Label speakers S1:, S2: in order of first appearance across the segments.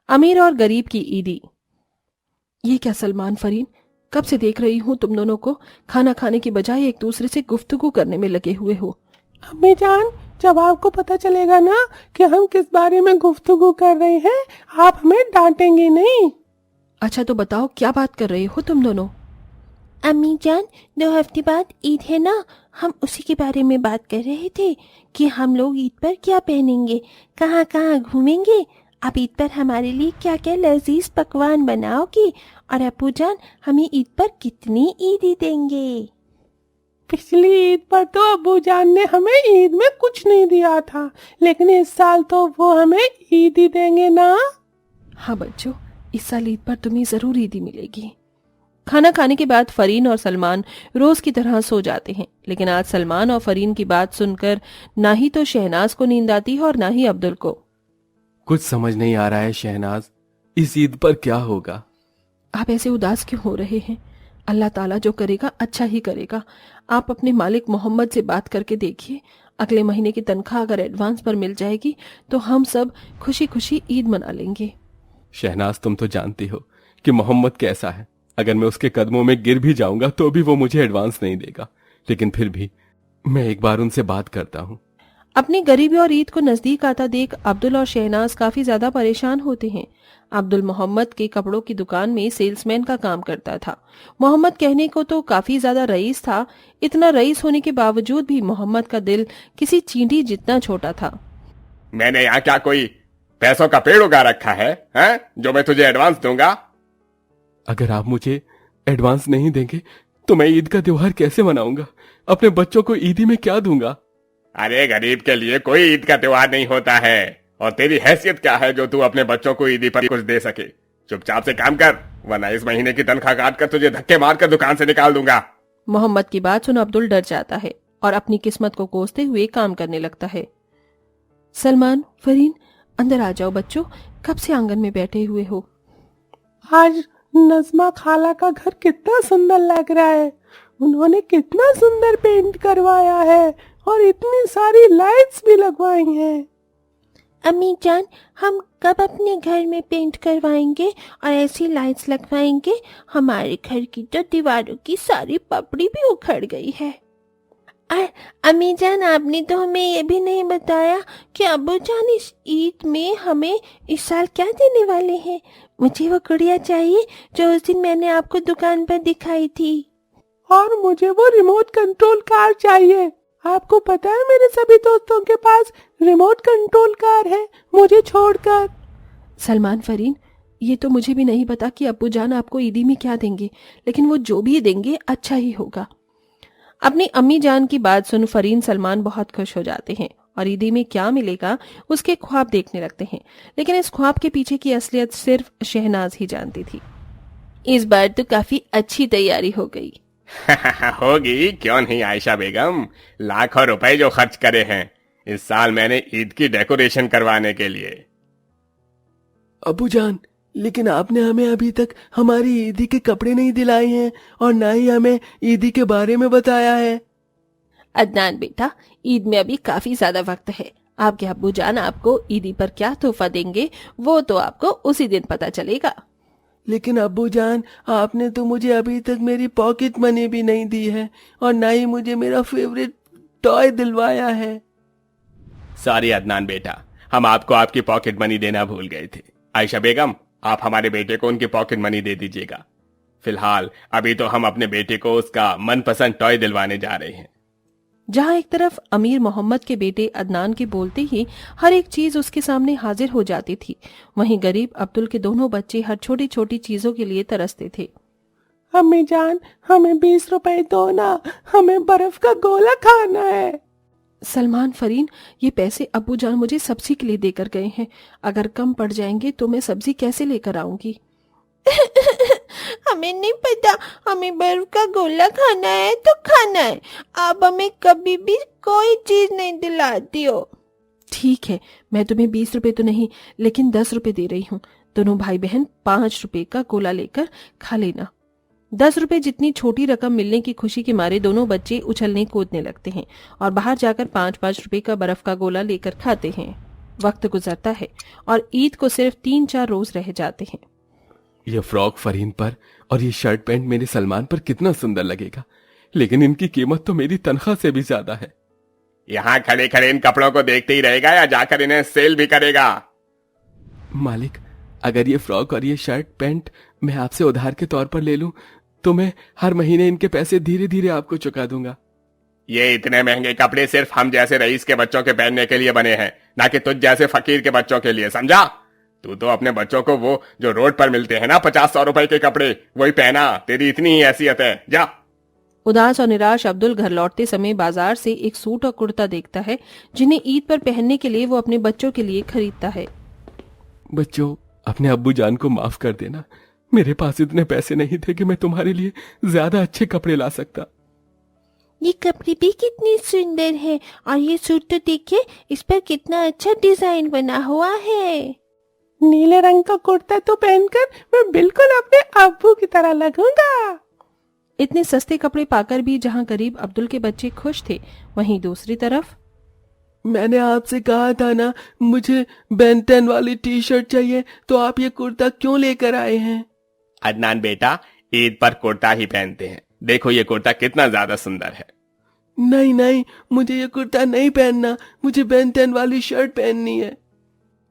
S1: अमीर और गरीब की ईदी। ये क्या सलमान फरीन, कब से देख रही हूँ तुम दोनों को खाना खाने की बजाय एक दूसरे से गुफ्तगू करने में लगे हुए हो।
S2: अम्मी जान, जब आपको पता चलेगा ना कि हम किस बारे में गुफ्तगू कर रहे हैं, आप हमें डांटेंगे नहीं।
S1: अच्छा तो बताओ क्या बात कर रहे हो तुम दोनों।
S3: अम्मी जान, 2 हफ्ते बाद ईद है ना, हम उसी के बारे में बात कर रहे थे कि हम लोग ईद पर क्या पहनेंगे, कहाँ कहाँ घूमेंगे। आप ईद पर हमारे लिए क्या क्या लजीज पकवान बनाओगी, और अप्पू जान हमें ईद पर कितनी ईदी देंगे।
S2: पिछली ईद पर तो अब्बू जान ने हमें ईद में कुछ नहीं दिया था, लेकिन इस साल तो वो हमें ईद ही देंगे ना।
S1: हाँ बच्चों, इस साल ईद पर तुम्हें जरूर ईदी मिलेगी। खाना खाने के बाद फरीन और सलमान रोज की तरह सो जाते हैं, लेकिन आज सलमान और फरीन की बात सुनकर ना ही तो शहनाज को नींद आती है और ना ही अब्दुल को।
S4: कुछ समझ नहीं आ रहा है शहनाज, इस ईद पर क्या होगा।
S1: आप ऐसे उदास क्यों हो रहे हैं? अल्लाह ताला जो करेगा अच्छा ही करेगा। आप अपने मालिक मोहम्मद से बात करके देखिए, अगले महीने की तनख्वाह अगर एडवांस पर मिल जाएगी तो हम सब खुशी खुशी ईद मना लेंगे।
S4: शहनाज, तुम तो जानती हो कि मोहम्मद कैसा है। अगर मैं उसके कदमों में गिर भी जाऊंगा तो भी वो मुझे एडवांस नहीं देगा, लेकिन फिर भी मैं एक बार उनसे बात करता हूँ।
S1: अपनी गरीबी और ईद को नजदीक आता देख अब्दुल और शहनाज काफी ज्यादा परेशान होते हैं। अब्दुल मोहम्मद के कपड़ों की दुकान में सेल्समैन का काम करता था। मोहम्मद कहने को तो काफी ज्यादा रईस था, इतना रईस होने के बावजूद भी मोहम्मद का दिल किसी चींटी जितना छोटा था।
S5: मैंने यहाँ क्या कोई पैसों का पेड़ उगा रखा है, जो मैं तुझे एडवांस दूंगा?
S4: अगर आप मुझे एडवांस नहीं देंगे तो मैं ईद का त्योहार कैसे मनाऊंगा? अपने बच्चों को ईदी में क्या दूंगा?
S5: अरे गरीब के लिए कोई ईद का त्योहार नहीं होता है, और तेरी हैसियत क्या है जो तू अपने बच्चों को ईदी पर कुछ दे सके? चुपचाप से काम कर, वरना इस महीने की तनख्वाह काट कर तुझे धक्के मारकर दुकान से निकाल दूंगा।
S1: मोहम्मद की बात सुन अब्दुल डर जाता है और अपनी किस्मत को कोसते हुए काम करने लगता है। सलमान, फरीन, अंदर आ जाओ बच्चों, कब से आंगन में बैठे हुए हो?
S2: आज नज़मा खाला का घर कितना सुंदर लग रहा है। उन्होंने कितना सुंदर पेंट करवाया है और इतनी सारी लाइट्स भी लगवाई हैं।
S3: अम्मी जान, हम कब अपने घर में पेंट करवाएंगे और ऐसी लाइट्स लगवाएंगे? हमारे घर की तो दीवारों की सारी पपड़ी भी उखड़ गई है। अम्मी जान, आपने तो हमें ये भी नहीं बताया कि अब्बू जान इस ईद में हमें इस साल क्या देने वाले हैं। मुझे वो गुड़िया चाहिए जो उस दिन मैंने आपको दुकान पर दिखाई थी।
S2: और मुझे वो रिमोट कंट्रोल कार चाहिए। आपको पता है मेरे सभी दोस्तों के पास रिमोट कंट्रोल कार है, मुझे छोड़कर।
S1: सलमान, फरीन, ये तो मुझे भी नहीं पता कि अब्बू जान आपको ईदी में क्या देंगे, लेकिन वो जो भी देंगे अच्छा ही होगा। अपनी अम्मी जान की बात सुन फरीन, सलमान बहुत खुश हो जाते हैं और ईदी में क्या मिलेगा उसके ख्वाब देखने लगते हैं, लेकिन इस ख्वाब के पीछे की असलियत सिर्फ शहनाज ही जानती थी। इस बार तो काफी अच्छी तैयारी हो गई।
S5: होगी क्यों नहीं आयशा बेगम, लाखों रुपए जो खर्च करे हैं इस साल मैंने ईद की डेकोरेशन करवाने के लिए।
S4: अबू जान, लेकिन आपने हमें अभी तक हमारी ईदी के कपड़े नहीं दिलाए हैं और ना ही हमें ईदी के बारे में बताया है।
S1: अदनान बेटा, ईद में अभी काफी ज्यादा वक्त है। आपके अब्बू जान आपको ईदी पर क्या तोहफा देंगे वो तो आपको उसी दिन पता चलेगा।
S4: लेकिन अब्बू जान, आपने तो मुझे अभी तक मेरी पॉकेट मनी भी नहीं दी है और ना ही मुझे मेरा फेवरेट टॉय दिलवाया है।
S5: सॉरी अदनान बेटा, हम आपको आपकी पॉकेट मनी देना भूल गए थे। आयशा बेगम, आप हमारे बेटे को उनकी पॉकेट मनी दे दीजिएगा। फिलहाल अभी तो हम अपने बेटे को उसका मनपसंद टॉय दिलवाने जा रहे हैं।
S1: जहां एक तरफ अमीर मोहम्मद के बेटे अदनान के बोलते ही हर एक चीज उसके सामने हाजिर हो जाती थी, वहीं गरीब अब्दुल के दोनों बच्चे हर छोटी छोटी चीजों के लिए तरसते थे।
S2: अम्मी जान, हमें 20 रुपए दो ना, हमें बर्फ का गोला खाना है।
S1: सलमान, फरीन, ये पैसे अब्बू जान मुझे सब्जी के लिए देकर गए हैं। अगर कम पड़ जाएंगे तो मैं सब्जी कैसे लेकर आऊंगी?
S3: हमें नहीं पता, हमें बर्फ का गोला खाना है तो खाना है। आप हमें कभी भी कोई चीज नहीं दिलाती हो।
S1: ठीक है, मैं तुम्हें 20 रुपए तो नहीं लेकिन 10 रुपए दे रही हूँ। दोनों भाई बहन 5 रुपए का गोला लेकर खा लेना। 10 रुपए जितनी छोटी रकम मिलने की खुशी के मारे दोनों बच्चे उछलने कूदने लगते हैं और बाहर जाकर 5-5 रुपए का बर्फ का गोला लेकर खाते हैं। वक्त गुजरता है और ईद को सिर्फ 3-4 रोज रह जाते हैं।
S4: ये फ्रॉक फरीन पर और ये शर्ट पैंट मेरे सलमान पर कितना सुंदर लगेगा, लेकिन इनकी कीमत तो मेरी तनख्वाह से भी ज्यादा है।
S5: यहाँ खड़े खड़े इन कपड़ों को देखते ही रहेगा या जाकर इन्हें सेल भी करेगा?
S4: मालिक, अगर ये फ्रॉक और ये शर्ट पैंट मैं आपसे उधार के तौर पर ले लूं तो मैं हर महीने इनके पैसे धीरे धीरे आपको चुका दूंगा।
S5: ये इतने महंगे कपड़े सिर्फ हम जैसे रईस के बच्चों के पहनने के लिए बने हैं, ना कि तुझ जैसे फकीर के बच्चों के लिए, समझा? तू तो अपने बच्चों को वो जो रोड पर मिलते हैं ना 50-100 रुपए के कपड़े, वही पहना। तेरी इतनी ही हैसियत है, जा।
S1: उदास और निराश अब्दुल घर लौटते समय बाजार से एक सूट और कुर्ता देखता है जिन्हें ईद पर पहनने के लिए वो अपने बच्चों के लिए खरीदता है।
S4: बच्चों, अपने अब्बू जान को माफ कर देना। मेरे पास इतने पैसे नहीं थे कि मैं तुम्हारे लिए ज्यादा अच्छे कपड़े ला सकता।
S3: ये कपड़े भी कितनी सुंदर है, और ये सूट तो देखिए, इस पर कितना अच्छा डिजाइन बना हुआ है।
S2: नीले रंग का कुर्ता तो पहनकर मैं बिल्कुल अपने अब्बू की तरह लगूंगा।
S1: इतने सस्ते कपड़े पाकर भी जहां गरीब अब्दुल के बच्चे खुश थे, वहीं दूसरी तरफ
S4: मैंने आपसे कहा था ना मुझे बेन 10 वाली टी शर्ट चाहिए, तो आप ये कुर्ता क्यों लेकर आए हैं?
S5: अदनान बेटा, ईद पर कुर्ता ही पहनते हैं। देखो ये कुर्ता कितना ज्यादा सुंदर है।
S4: नहीं नहीं, मुझे ये कुर्ता नहीं पहनना, मुझे बेन 10 वाली शर्ट पहननी है।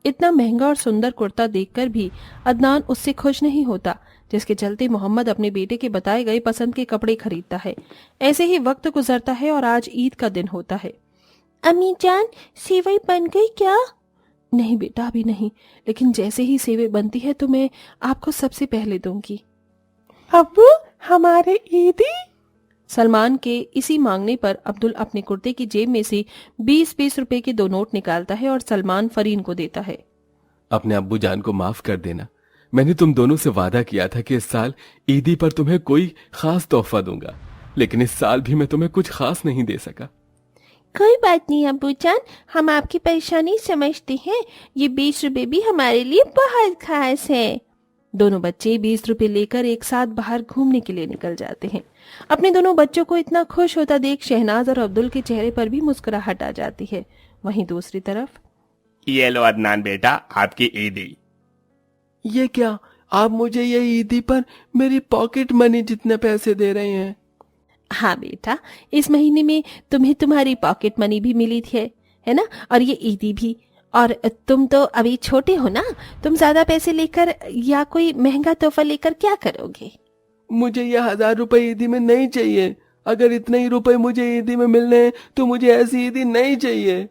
S1: इतना महंगा और सुंदर कुर्ता देखकर भी अदनान उससे खुश नहीं होता, जिसके चलते मोहम्मद अपने बेटे के बताए गए पसंद के कपड़े खरीदता है। ऐसे ही वक्त गुजरता है और आज ईद का दिन होता है।
S3: अम्मी जान, सेवई बन गई क्या?
S1: नहीं बेटा, अभी नहीं, लेकिन जैसे ही सेवई बनती है तो मैं आपको सबसे पहले दूंगी।
S2: अब्बू, हमारे ईदी।
S1: सलमान के इसी मांगने पर अब्दुल अपने कुर्ते की जेब में से 20-20 रुपए के 2 नोट निकालता है और सलमान फरीन को देता है।
S4: अपने अब्बू जान को माफ कर देना। मैंने तुम दोनों से वादा किया था कि इस साल ईदी पर तुम्हें कोई खास तोहफा दूंगा, लेकिन इस साल भी मैं तुम्हें कुछ खास नहीं दे सका।
S3: कोई बात नहीं अब्बू जान, हम आपकी परेशानी समझते हैं। ये 20 रुपए भी हमारे लिए बहुत खास है।
S1: दोनों बच्चे 20 रुपए लेकर एक साथ बाहर घूमने के लिए निकल जाते हैं। अपने दोनों बच्चों को इतना खुश होता देख शहनाज और अब्दुल के चेहरे पर भी मुस्कुराहट आ जाती है। वहीं दूसरी तरफ
S5: ये लो अदनान बेटा, आपकी ईदी।
S4: ये क्या, आप मुझे ये ईदी पर मेरी पॉकेट मनी जितने पैसे दे रहे हैं?
S1: हाँ बेटा, इस महीने में तुम्हें तुम्हारी पॉकेट मनी भी मिली थी, है ना, और ये ईदी भी। और तुम तो अभी छोटे हो ना, तुम ज्यादा पैसे लेकर या कोई महंगा तोहफा लेकर क्या करोगे?
S4: मुझे ये 1000 रुपए ईदी में नहीं चाहिए। अगर इतने ही रुपए मुझे ईदी में मिलने हैं तो मुझे ऐसी ईदी नहीं चाहिए।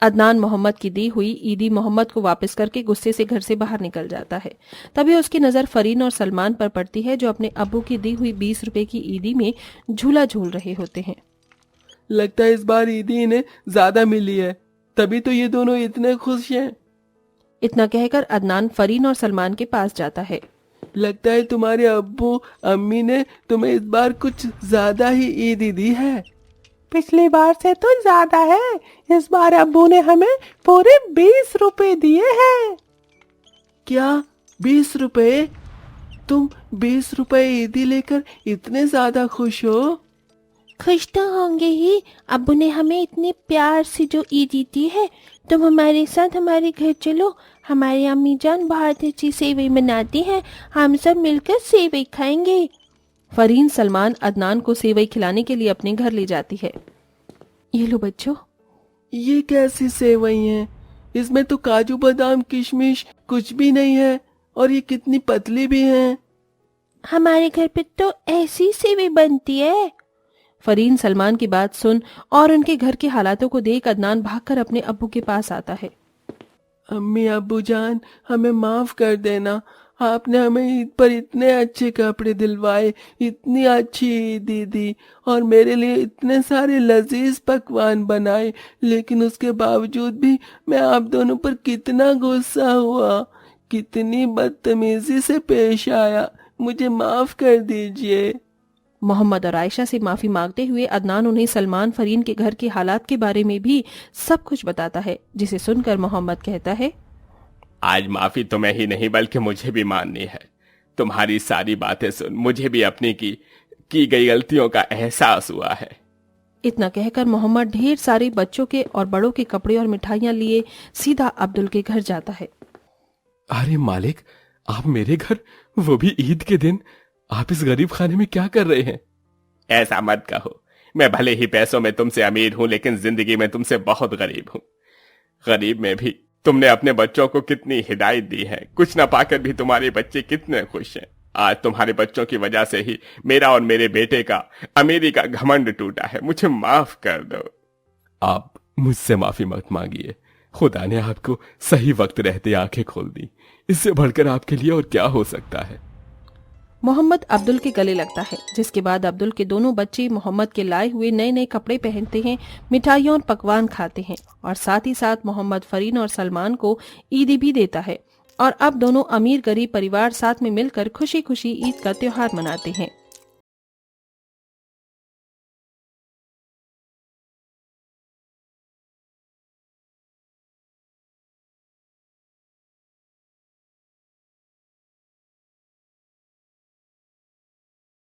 S1: अदनान मोहम्मद की दी हुई ईदी मोहम्मद को वापस करके गुस्से से घर से बाहर निकल जाता है। तभी उसकी नजर फरीन और सलमान पर पड़ती है, जो अपने अब्बू की दी हुई 20 रुपए की ईदी में झूला झूल रहे होते हैं।
S4: लगता है इस बार ईदी इन्हें ज्यादा मिली है, तभी तो ये दोनों इतने खुश हैं।
S1: इतना कहकर अदनान फरीन और सलमान के पास जाता है।
S4: लगता है तुम्हारे अब्बू अम्मी ने तुम्हें इस बार कुछ ज्यादा ही ईदी दी है।
S2: पिछली बार से तो ज्यादा है। इस बार अब्बू ने हमें पूरे 20 रुपए दिए हैं।
S4: क्या 20 रुपए? तुम 20 रुपए ईदी लेकर इतने ज्यादा खुश हो?
S3: खुश तो होंगे ही, अब्बू ने हमें इतने प्यार से जो ईदी दी है। तुम हमारे साथ हमारे घर चलो, हमारी अम्मी जान बहुत अच्छी सेवई बनाती हैं, हम सब मिलकर सेवई खाएंगे।
S1: फरीन सलमान अदनान को सेवई खिलाने के लिए अपने घर ले जाती है। ये लो बच्चों।
S4: ये कैसी सेवई हैं? इसमें तो काजू बादाम किशमिश कुछ भी नहीं है, और ये कितनी पतली भी हैं।
S3: हमारे घर पे तो ऐसी सेवई बनती है।
S1: फरीन सलमान की बात सुन और उनके घर के हालातों को देख अदनान भागकर अपने अब्बू के पास आता है।
S4: अम्मी अब्बू जान, हमें माफ कर देना। आपने हमें ईद पर इतने अच्छे कपड़े दिलवाए, इतनी अच्छी ईदी दी और मेरे लिए इतने सारे लजीज पकवान बनाए, लेकिन उसके बावजूद भी मैं आप दोनों पर कितना गुस्सा हुआ, कितनी बदतमीजी से पेश आया। मुझे माफ कर दीजिए।
S1: मोहम्मद और आयशा से माफी मांगते हुए अदनान उन्हें सलमान फरीन के घर के हालात के बारे में भी सब कुछ बताता है, जिसे सुनकर मोहम्मद कहता है,
S5: आज माफी तुम्हें ही नहीं बल्कि मुझे भी माननी है। तुम्हारी सारी बातें सुन मुझे भी अपनी की गई गलतियों का एहसास हुआ है।
S1: इतना कहकर मोहम्मद ढेर सारे बच्चों के और बड़ों के कपड़े और मिठाइयाँ लिए सीधा अब्दुल के घर जाता है।
S5: अरे मालिक, आप मेरे घर, वो भी ईद के दिन, आप इस गरीब खाने में क्या कर रहे हैं? ऐसा मत कहो, मैं भले ही पैसों में तुमसे अमीर हूं लेकिन जिंदगी में तुमसे बहुत गरीब हूं। गरीब में भी तुमने अपने बच्चों को कितनी हिदायत दी है, कुछ ना पाकर भी तुम्हारे बच्चे कितने खुश हैं। आज तुम्हारे बच्चों की वजह से ही मेरा और मेरे बेटे का अमीरी का घमंड टूटा है, मुझे माफ कर दो। आप मुझसे माफी मत मांगिए, खुदा ने आपको सही वक्त रहते आंखें खोल दी, इससे बढ़कर आपके लिए और क्या हो सकता है।
S1: मोहम्मद अब्दुल के गले लगता है, जिसके बाद अब्दुल के दोनों बच्चे मोहम्मद के लाए हुए नए नए कपड़े पहनते हैं, मिठाइयों और पकवान खाते हैं और साथ ही साथ मोहम्मद फरीन और सलमान को ईदी भी देता है। और अब दोनों अमीर गरीब परिवार साथ में मिलकर खुशी खुशी ईद का त्योहार मनाते हैं।